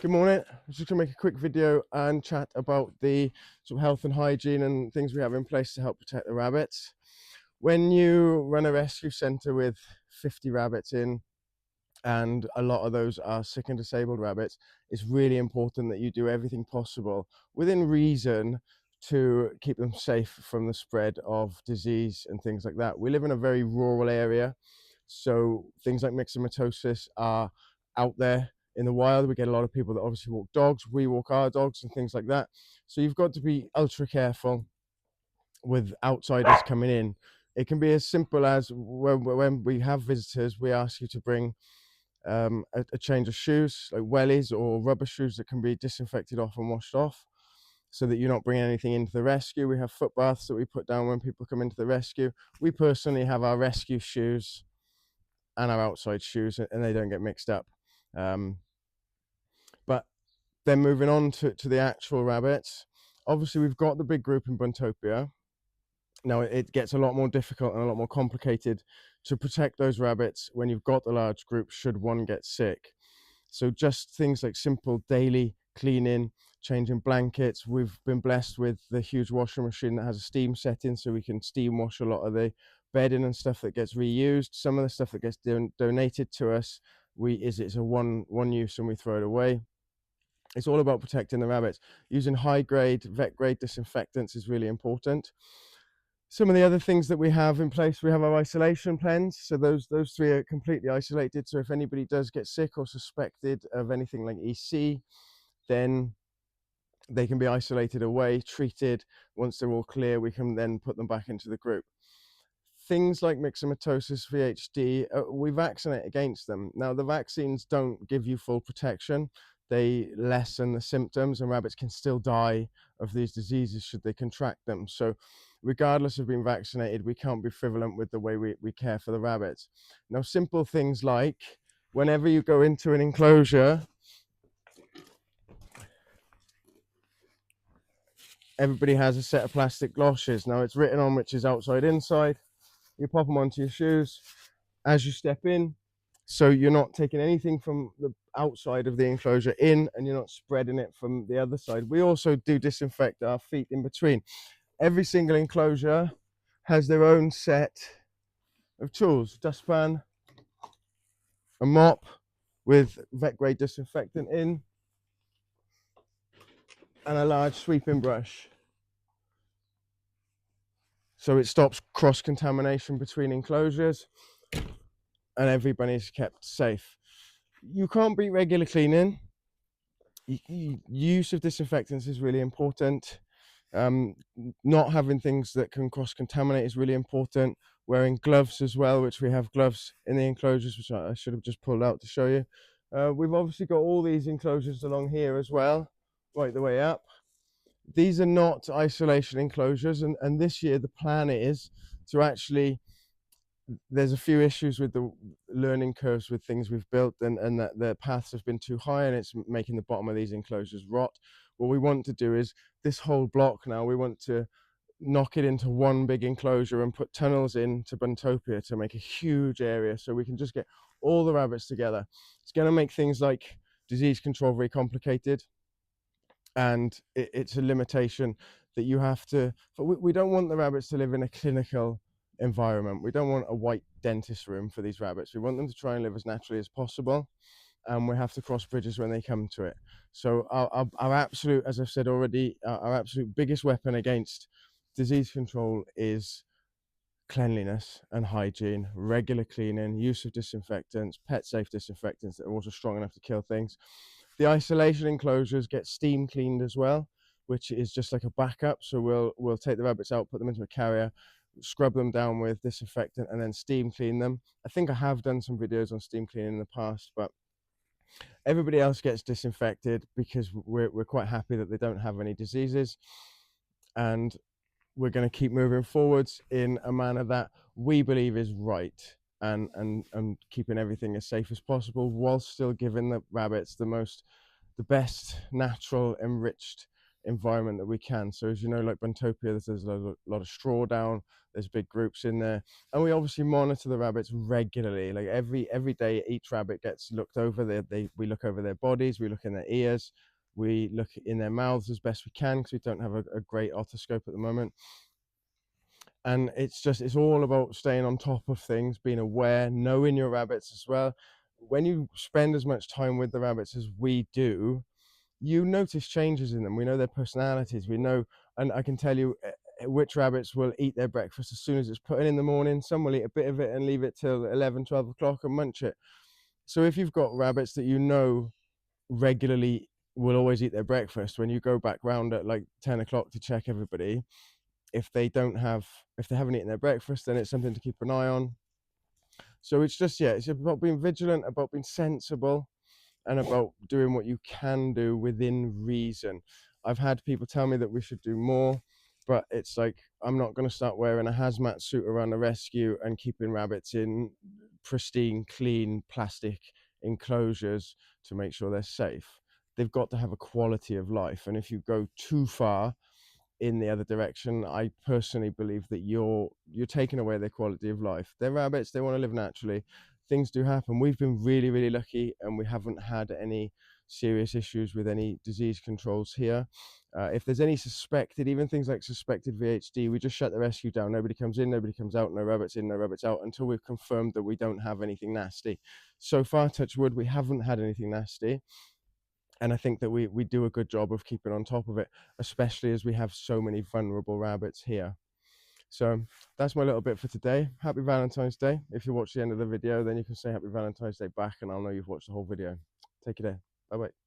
Good morning. I was just going to make a quick video and chat about the sort of health and hygiene and things we have in place to help protect the rabbits. When you run a rescue centre with 50 rabbits in, and a lot of those are sick and disabled rabbits, it's really important that you do everything possible within reason to keep them safe from the spread of disease and things like that. We live in a very rural area, so things like myxomatosis are out there in the wild. We get a lot of people that obviously walk dogs, we walk our dogs and things like that. So you've got to be ultra careful with outsiders coming in. It can be as simple as when we have visitors, we ask you to bring a change of shoes, like wellies or rubber shoes that can be disinfected off and washed off, so that you're not bringing anything into the rescue. We have foot baths that we put down when people come into the rescue. We personally have our rescue shoes and our outside shoes, and they don't get mixed up. But then moving on to the actual rabbits, obviously we've got the big group in Buntopia. Now it gets a lot more difficult and a lot more complicated to protect those rabbits when you've got the large group should one get sick. So just things like simple daily cleaning, changing blankets. We've been blessed with the huge washing machine that has a steam setting, so we can steam wash a lot of the bedding and stuff that gets reused. Some of the stuff that gets donated to us, it's a one use and we throw it away. It's all about protecting the rabbits. Using high grade, vet grade disinfectants is really important. Some of the other things that we have in place, we have our isolation pens. So those three are completely isolated. So if anybody does get sick or suspected of anything like EC, then they can be isolated away, treated. Once they're all clear, we can then put them back into the group. Things like myxomatosis, VHD, we vaccinate against them. Now, the vaccines don't give you full protection. They lessen the symptoms, and rabbits can still die of these diseases should they contract them. So regardless of being vaccinated, we can't be frivolent with the way we care for the rabbits. Now, simple things like whenever you go into an enclosure, everybody has a set of plastic galoshes. Now it's written on which is outside, inside. You pop them onto your shoes as you step in, so you're not taking anything from the outside of the enclosure in, and you're not spreading it from the other side. We also do disinfect our feet in between. Every single enclosure has their own set of tools: dustpan, a mop with vet grade disinfectant in, and a large sweeping brush, so it stops cross contamination between enclosures and everybody's kept safe. You can't beat regular cleaning. Use of disinfectants is really important. Not having things that can cross contaminate is really important. Wearing gloves as well, which we have gloves in the enclosures, which I should have just pulled out to show you. We've obviously got all these enclosures along here as well, right the way up. These are not isolation enclosures, and this year the plan is to actually, there's a few issues with the learning curves with things we've built, and that the paths have been too high and it's making the bottom of these enclosures rot. What we want to do is this whole block now, we want to knock it into one big enclosure and put tunnels into Buntopia to make a huge area so we can just get all the rabbits together. It's going to make things like disease control very complicated, and it's a limitation that you have to, we don't want the rabbits to live in a clinical environment. We don't want a white dentist room for these rabbits. We want them to try and live as naturally as possible, and we have to cross bridges when they come to it. So our absolute, as I've said already, our absolute biggest weapon against disease control is cleanliness and hygiene, regular cleaning, use of disinfectants, pet safe disinfectants that are also strong enough to kill things. The isolation enclosures get steam cleaned as well, which is just like a backup. So we'll take the rabbits out, put them into a carrier, scrub them down with disinfectant, and then steam clean them. I think I have done some videos on steam cleaning in the past, but everybody else gets disinfected because we're quite happy that they don't have any diseases, and we're going to keep moving forwards in a manner that we believe is right, and keeping everything as safe as possible whilst still giving the rabbits the best natural enriched environment that we can. So as you know, like Buntopia, there's a lot of straw down, there's big groups in there, and we obviously monitor the rabbits regularly. Like every day each rabbit gets looked over. We look over their bodies, we look in their ears, we look in their mouths as best we can, because we don't have a great otoscope at the moment. And it's all about staying on top of things, being aware, knowing your rabbits as well. When you spend as much time with the rabbits as we do, you notice changes in them. We know their personalities, we know, and I can tell you which rabbits will eat their breakfast as soon as it's put in the morning. Some will eat a bit of it and leave it till 11, 12 o'clock and munch it. So if you've got rabbits that you know regularly will always eat their breakfast, when you go back round at like 10 o'clock to check everybody, if they haven't eaten their breakfast, then it's something to keep an eye on. So it's just, yeah, it's about being vigilant, about being sensible, and about doing what you can do within reason. I've had people tell me that we should do more, but it's like, I'm not going to start wearing a hazmat suit around the rescue and keeping rabbits in pristine, clean plastic enclosures to make sure they're safe. They've got to have a quality of life. And if you go too far in the other direction, I personally believe that you're taking away their quality of life. They're rabbits, they want to live naturally. Things do happen. We've been really, really lucky, and we haven't had any serious issues with any disease controls here. If there's any suspected, even things like suspected VHD, we just shut the rescue down. Nobody comes in, nobody comes out, no rabbits in, no rabbits out, until we've confirmed that we don't have anything nasty. So far, touch wood, we haven't had anything nasty. And I think that we do a good job of keeping on top of it, especially as we have so many vulnerable rabbits here. So that's my little bit for today. Happy Valentine's Day. If you watch the end of the video, then you can say Happy Valentine's Day back, and I'll know you've watched the whole video. Take care. Bye bye.